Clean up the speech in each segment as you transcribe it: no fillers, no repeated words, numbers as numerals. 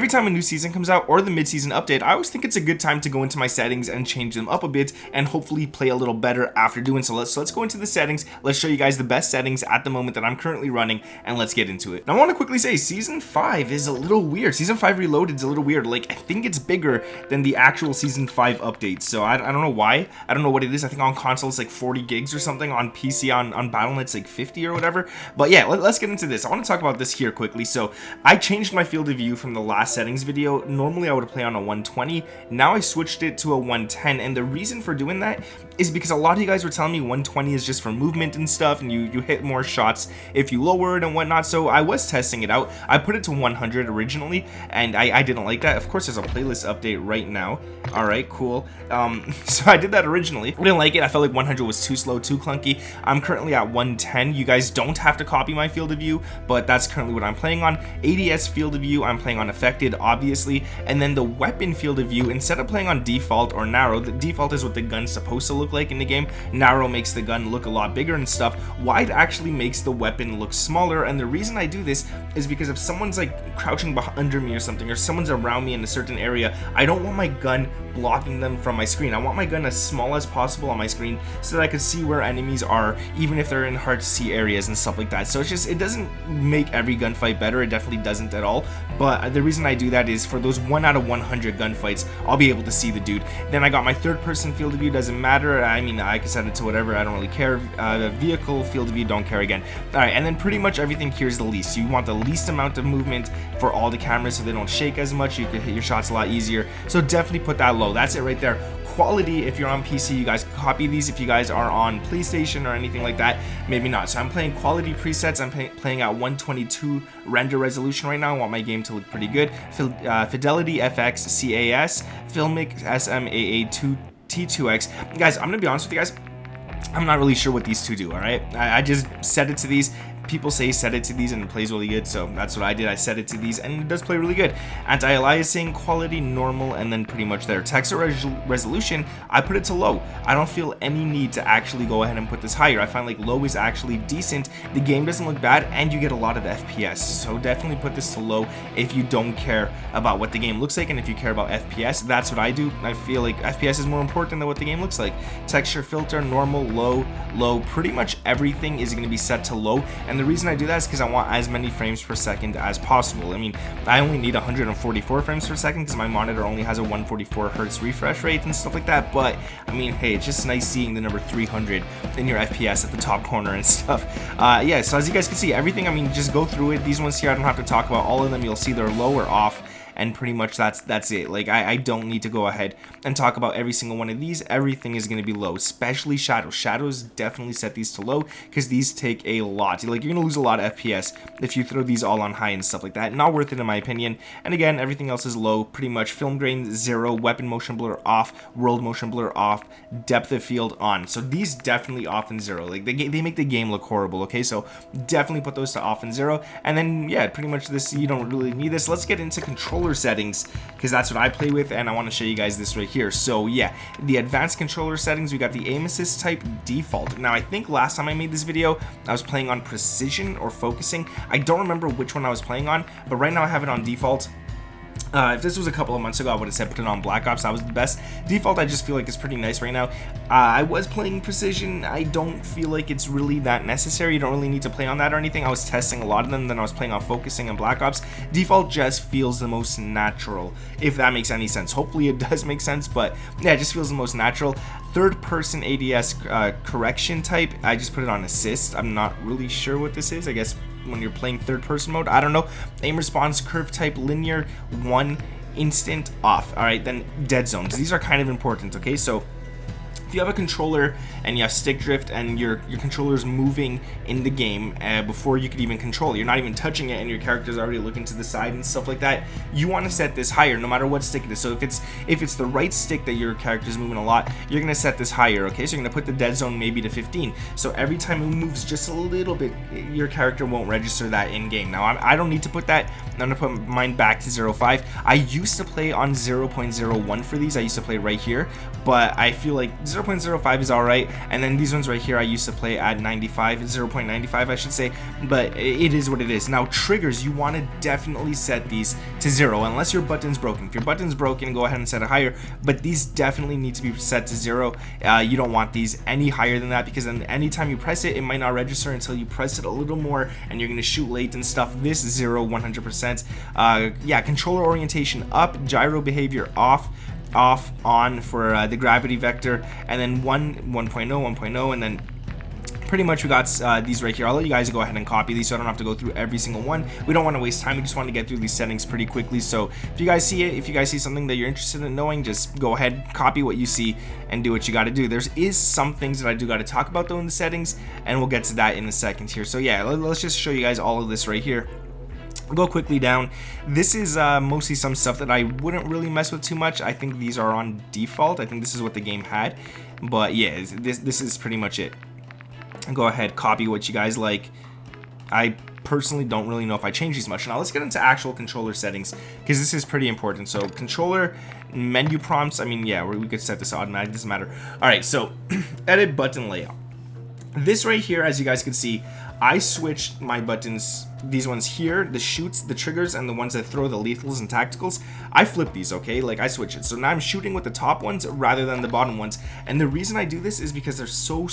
every time a new season comes out or the mid-season update, I always think it's a good time to go into my settings and change them up a bit and hopefully play a little better after doing so. Let's go into the settings. Let's show you guys the best settings at the moment that I'm currently running, and let's get into it. Now I want to quickly say Season 5 is a little weird. Season 5 Reloaded is a little weird. Like, I think it's bigger than the actual Season 5 update, so I don't know why. I don't know what it is. I think on console it's like 40 gigs or something. On PC, on Battle.net it's like 50 or whatever. But yeah, let's get into this. I want to talk about this here quickly. So I changed my field of view from the last settings video. Normally I would play on a 120. Now I switched it to a 110, and the reason for doing that is because a lot of you guys were telling me 120 is just for movement and stuff, and you hit more shots if you lower it and whatnot. So I was testing it out. I put it to 100 originally, and I didn't like that. Of course, there's a playlist update right now. All right, cool. So I did that originally. I didn't like it. I felt like 100 was too slow, too clunky. I'm currently at 110. You guys don't have to copy my field of view, but that's currently what I'm playing on. ADS field of view, I'm playing on affected, obviously, and then the weapon field of view, instead of playing on default or narrow, the default is what the gun's supposed to look like in the game. Narrow makes the gun look a lot bigger and stuff. Wide actually makes the weapon look smaller, and the reason I do this is because if someone's like crouching under me or something, or someone's around me in a certain area, I don't want my gun blocking them from my screen. I want my gun as small as possible on my screen so that I can see where enemies are, even if they're in hard to see areas and stuff like that. So it's just, it doesn't make every gunfight better. It definitely doesn't at all. But the reason I do that is for those 1 out of 100 gunfights, I'll be able to see the dude. Then I got my third person field of view, doesn't matter. I mean, I can set it to whatever, I don't really care. The vehicle field of view, don't care again. Alright, and then pretty much everything here is the least. You want the least amount of movement for all the cameras so they don't shake as much. You can hit your shots a lot easier. So definitely put that low. That's it right there. Quality, if you're on PC, you guys can copy these. If you guys are on PlayStation or anything like that, maybe not. So I'm playing quality presets. I'm playing at 122 render resolution right now. I want my game to look pretty good. Fidelity FX CAS, Filmic SMAA2 T2X. Guys, I'm gonna be honest with you guys, I'm not really sure what these two do. All right, I just set it to these. People say set it to these and it plays really good, so that's what I did. I set it to these and it does play really good. Anti-aliasing, quality, normal, and then pretty much there. Texture resolution, I put it to low. I don't feel any need to actually go ahead and put this higher. I find like low is actually decent. The game doesn't look bad and you get a lot of FPS, so definitely put this to low if you don't care about what the game looks like, and if you care about FPS, that's what I do. I feel like FPS is more important than what the game looks like. Texture filter, normal, low, low. Pretty much everything is going to be set to low. And the reason I do that is because I want as many frames per second as possible. I mean, I only need 144 frames per second because my monitor only has a 144 hertz refresh rate and stuff like that. But I mean, hey, it's just nice seeing the number 300 in your FPS at the top corner and stuff. Yeah, so as you guys can see, everything, I mean, just go through it. These ones here, I don't have to talk about all of them. You'll see they're low or off. And pretty much that's it. Like, I don't need to go ahead and talk about every single one of these. Everything is going to be low, especially shadows. Shadows, definitely set these to low because these take a lot. Like, you're going to lose a lot of FPS if you throw these all on high and stuff like that. Not worth it in my opinion. And again, everything else is low. Pretty much film grain 0, weapon motion blur off, world motion blur off, depth of field on. So these definitely off and 0. Like, they make the game look horrible, okay? So definitely put those to off and 0. And then, yeah, pretty much this, you don't really need this. Let's get into controller settings because that's what I play with, and I want to show you guys this right here. So yeah, the advanced controller settings, we got the aim assist type default. Now I think last time I made this video I was playing on precision or focusing. I don't remember which one I was playing on, but right now I have it on default. If this was a couple of months ago, I would have said put it on Black Ops. That was the best. Default, I just feel like it's pretty nice right now. I was playing precision. I don't feel like it's really that necessary. You don't really need to play on that or anything. I was testing a lot of them, then I was playing on focusing and Black Ops. Default just feels the most natural, if that makes any sense. Hopefully it does make sense, but yeah, it just feels the most natural. Third person ADS correction type, I just put it on assist. I'm not really sure what this is. I guess when you're playing third person mode, I don't know. Aim response curve type linear 1 instant off. All right, then dead zones, these are kind of important. Okay, so if you have a controller and you have stick drift and your controller is moving in the game before you could even control it, you're not even touching it and your character's already looking to the side and stuff like that, you want to set this higher no matter what stick it is. So if it's the right stick that your character's moving a lot, you're going to set this higher. Okay, so you're going to put the dead zone maybe to 15, so every time it moves just a little bit, your character won't register that in game. Now I don't need to put that. I'm going to put mine back to 0.5. I used to play on 0.01 for these. I used to play right here, but I feel like 0.5 0.05 is all right, and then these ones right here I used to play at 95, 0.95 I should say, but it is what it is. Now triggers, you want to definitely set these to 0 unless your button's broken. If your button's broken, go ahead and set it higher, but these definitely need to be set to 0. You don't want these any higher than that, because then anytime you press it, it might not register until you press it a little more, and you're gonna shoot late and stuff. This 0, 100%. Yeah, controller orientation up, gyro behavior off, on for the gravity vector, and then 1.0, 1.0, and then pretty much we got these right here. I'll let you guys go ahead and copy these so I don't have to go through every single one. We don't want to waste time. We just want to get through these settings pretty quickly. So if you guys see it, if you guys see something that you're interested in knowing, just go ahead, copy what you see, and do what you got to do. There is some things that I do got to talk about though in the settings, and we'll get to that in a second here. So yeah, let's just show you guys all of this right here. I'll go quickly down. This is mostly some stuff that I wouldn't really mess with too much. I think these are on default. I think this is what the game had, but yeah, this is pretty much it. Go ahead, copy what you guys like. I personally don't really know if I change these much. Now let's get into actual controller settings, because this is pretty important. So controller menu prompts, I mean, yeah, we could set this automatic, doesn't matter. All right, so edit button layout. This right here, as you guys can see, I switched my buttons, these ones here, the shoots, the triggers, and the ones that throw the lethals and tacticals. I flip these, okay? Like, I switch it. So now I'm shooting with the top ones rather than the bottom ones. And the reason I do this is because they're so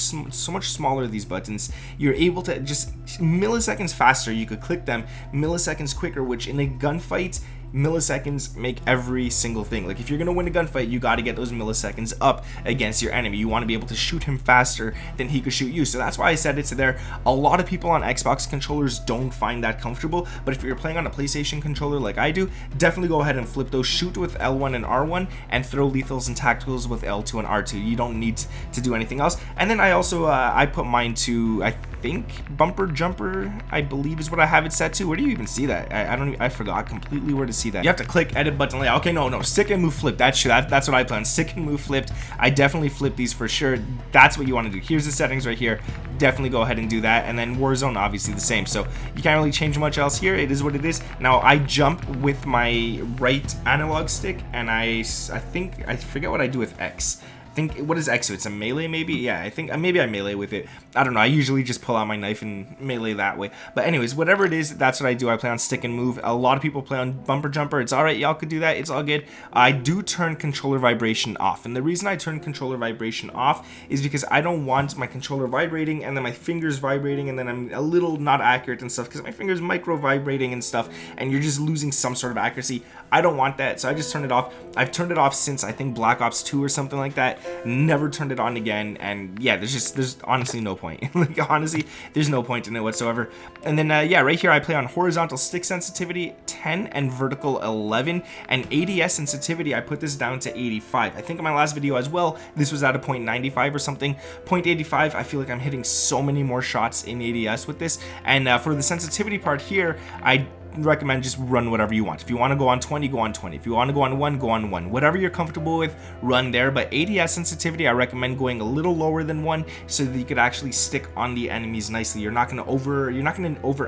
much smaller, these buttons. You're able to just milliseconds faster. You could click them milliseconds quicker, which in a gunfight, milliseconds make every single thing. Like, if you're gonna win a gunfight, you got to get those milliseconds up against your enemy. You want to be able to shoot him faster than he could shoot you. So that's why I set it to there. A lot of people on Xbox controllers don't find that comfortable, but if you're playing on a PlayStation controller like I do, definitely go ahead and flip those. Shoot with L1 and R1, and throw lethals and tacticals with L2 and R2. You don't need to do anything else. And then I also I put mine to, I think, bumper jumper, I believe is what I have it set to. Where do you even see that? I forgot completely where to see that. You have to click edit button layout. Okay, no, stick and move flip. That's what I plan. Stick and move flipped. I definitely flip these for sure. That's what you want to do. Here's the settings right here. Definitely go ahead and do that. And then Warzone, obviously the same. So you can't really change much else here. It is what it is. Now I jump with my right analog stick, and I think I forget what I do with X. I think, what is X? It's a melee maybe? Yeah, I think maybe I melee with it. I don't know. I usually just pull out my knife and melee that way. But anyways, whatever it is, that's what I do. I play on stick and move. A lot of people play on bumper jumper. It's all right. Y'all could do that. It's all good. I do turn controller vibration off. And the reason I turn controller vibration off is because I don't want my controller vibrating and then my fingers vibrating and then I'm a little not accurate and stuff, because my fingers micro vibrating and stuff, and you're just losing some sort of accuracy. I don't want that, so I just turn it off. I've turned it off since I think Black Ops 2 or something like that. Never turned it on again, and yeah, there's honestly no point. Like, honestly, there's no point in it whatsoever. And then yeah, right here I play on horizontal stick sensitivity 10 and vertical 11, and ADS sensitivity I put this down to 85. I think in my last video as well, this was at a 0.95 or something. 0.85, I feel like I'm hitting so many more shots in ADS with this. And for the sensitivity part here, I recommend just run whatever you want. If you want to go on 20, go on 20. If you want to go on 1, go on 1. Whatever you're comfortable with, run there. But ADS sensitivity, I recommend going a little lower than 1 so that you could actually stick on the enemies nicely. You're not going to over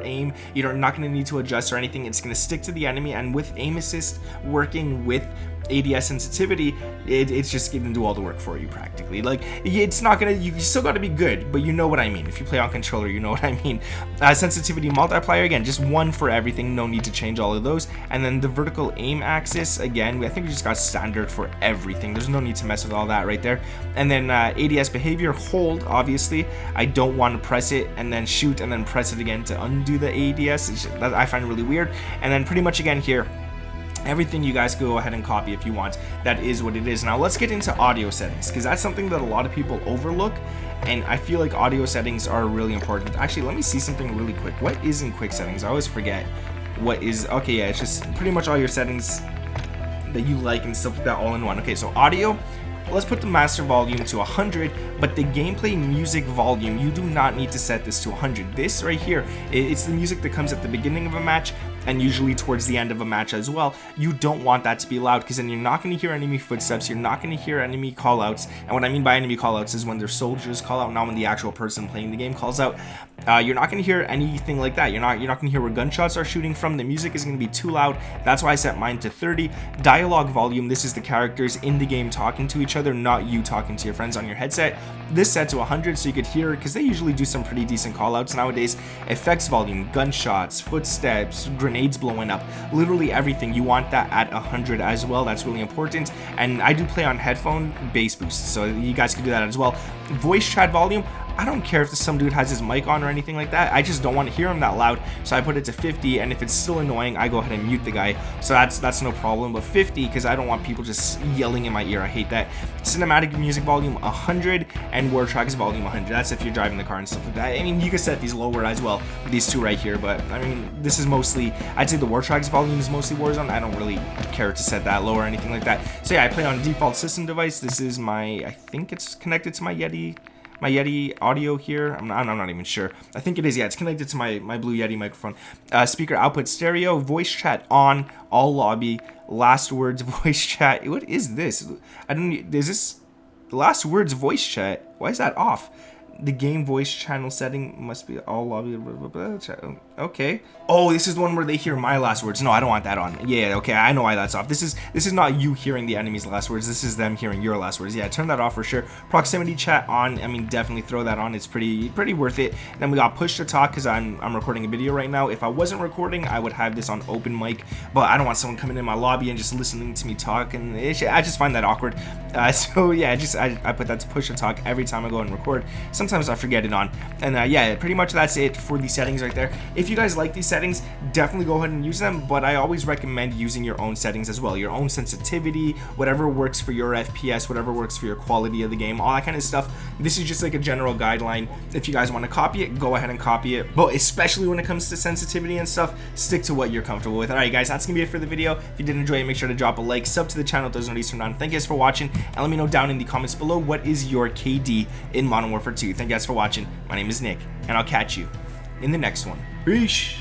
aim. You're not going to need to adjust or anything. It's going to stick to the enemy, and with aim assist working with ADS sensitivity, it's just gonna do all the work for you practically. Like, it's not gonna, you still gotta be good, but you know what I mean. If you play on controller, you know what I mean. Sensitivity multiplier, again, just 1 for everything, no need to change all of those. And then the vertical aim axis, again, I think we just got standard for everything. There's no need to mess with all that right there. And then ADS behavior, hold, obviously. I don't want to press it and then shoot and then press it again to undo the ADS. That I find really weird. And then pretty much again here, everything you guys go ahead and copy if you want. That is what it is. Now let's get into audio settings, because that's something that a lot of people overlook, and I feel like audio settings are really important. Actually, let me see something really quick. What is in quick settings? I always forget what is. Okay, yeah, it's just pretty much all your settings that you like and stuff like that all in one. Okay, so audio, let's put the master volume to 100, but the gameplay music volume, you do not need to set this to 100. This right here, it's the music that comes at the beginning of a match and usually towards the end of a match as well. You don't want that to be loud, because then you're not going to hear enemy footsteps, you're not going to hear enemy callouts. And what I mean by enemy callouts is when their soldiers call out, not when the actual person playing the game calls out. you're not gonna hear anything like that. You're not gonna hear where gunshots are shooting from. The music is gonna be too loud. That's why I set mine to 30. Dialogue volume, this is the characters in the game talking to each other, not you talking to your friends on your headset. This set to 100 so you could hear, because they usually do some pretty decent call outs nowadays. Effects volume, gunshots, footsteps, grenades blowing up, literally everything. You want that at 100 as well. That's really important. And I do play on headphone bass boost, so you guys can do that as well. Voice chat volume, I don't care if some dude has his mic on or anything like that. I just don't want to hear him that loud, so I put it to 50. And if it's still annoying, I go ahead and mute the guy. So that's no problem. But 50, because I don't want people just yelling in my ear. I hate that. Cinematic music volume 100 and war tracks volume 100. That's if you're driving the car and stuff like that. I mean, you can set these lower as well, these two right here. But I mean, this is mostly, I'd say the war tracks volume is mostly Warzone. I don't really care to set that lower or anything like that. So yeah, I play on a default system device. This is my, I think it's connected to my Yeti audio here. I'm not even sure. I think it is. Yeah, it's connected to my Blue Yeti microphone. Speaker output stereo, voice chat on, all lobby, last words voice chat. What is this? I don't. Is this last words voice chat? Why is that off? The game voice channel setting must be all lobby. Okay. Oh, this is the one where they hear my last words. No, I don't want that on. Yeah, okay, I know why that's off. This is not you hearing the enemy's last words. This is them hearing your last words. Yeah, turn that off for sure. Proximity chat on. I mean, definitely throw that on. It's pretty worth it. Then we got push to talk, because I'm recording a video right now. If I wasn't recording, I would have this on open mic, but I don't want someone coming in my lobby and just listening to me talk, and I just find that awkward. So yeah, I put that to push to talk every time I go and record. Sometimes I forget it on. And yeah, pretty much that's it for the settings right there. If you guys like these settings, definitely go ahead and use them, but I always recommend using your own settings as well, your own sensitivity, whatever works for your FPS, whatever works for your quality of the game, all that kind of stuff. This is just like a general guideline. If you guys want to copy it, go ahead and copy it, but especially when it comes to sensitivity and stuff, stick to what you're comfortable with. Alright guys, that's gonna be it for the video. If you did enjoy it, make sure to drop a like, sub to the channel if those notifications turned on. Thank you guys for watching, and let me know down in the comments below, what is your KD in Modern Warfare 2. Thank you guys for watching. My name is Nick, and I'll catch you in the next one. Peace.